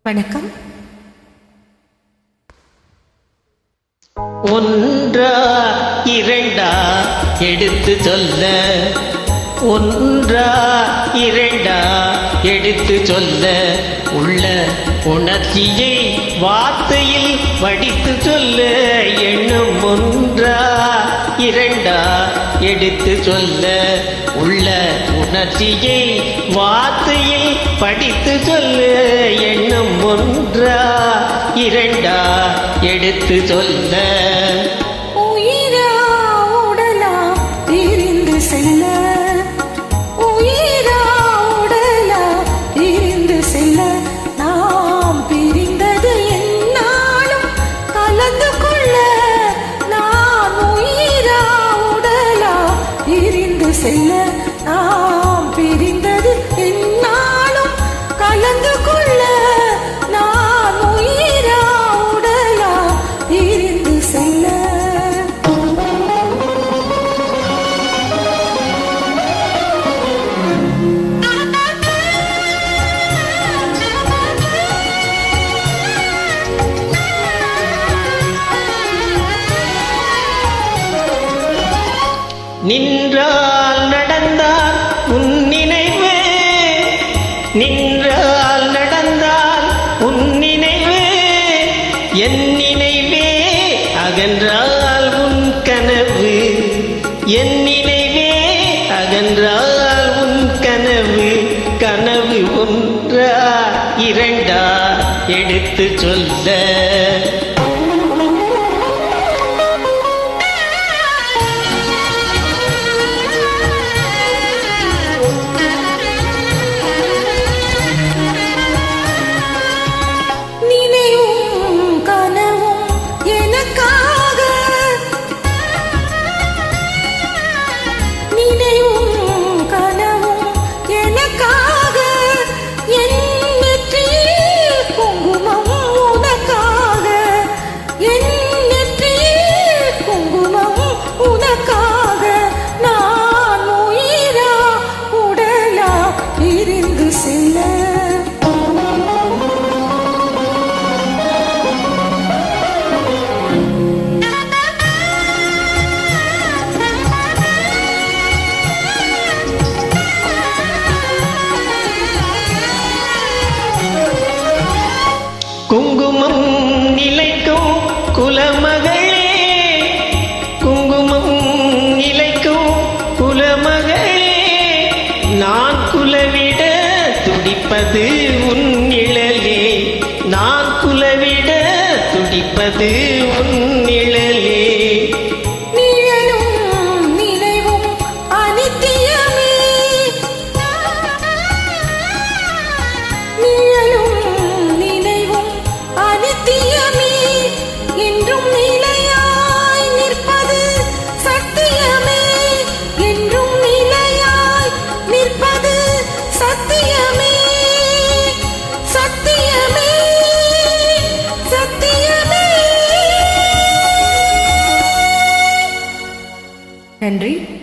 வணக்கம். ஒன்றா இரண்டா எடுத்து சொல்ல, ஒன்றா இரண்டா எடுத்து சொல்ல, உள்ள உணர்ச்சியை வார்த்தையில் வடித்து சொல்ல, எண்ணம் ஒன்றா இரண்டா எடுத்து சொல்ல, உள்ள உணர்ச்சியை வார்த்தையில் படித்து சொல்ல, எண்ணம் ஒன்றா இரண்டா எடுத்து சொல்ல. உயிரா உடலா பிரிந்து செல்ல, உயிரா உடலா பிரிந்து செல்ல, நாம் பிரிந்தது என்னாலும் கலந்து கொள்ள, நான் உயிரா உடலா பிரிந்து செல்ல, நாம் பிரிந்தது என்னாலும் கலந்து கொள்ள, நான் உயிரா உடலா பிரிந்து செல்ல. நின்றால் நடந்தால் உன் நினைவு, நின்றால் நடந்தால் உன் நினைவு, என் நினைவே அகன்றால் உன் கனவு, என் நினைவே அகன்றால் உன் கனவு, கனவு ஒன்றா இரண்டா எடுத்து சொல்ல. குங்குமம் நிலைக்கும் குலமகளே, குங்குமம் நிலைக்கும் குலமகளே, நான் குலவிட துடிப்பது உன் நிழலே, நான் குலவிட துடிப்பது உன் நிழலே. நன்றி.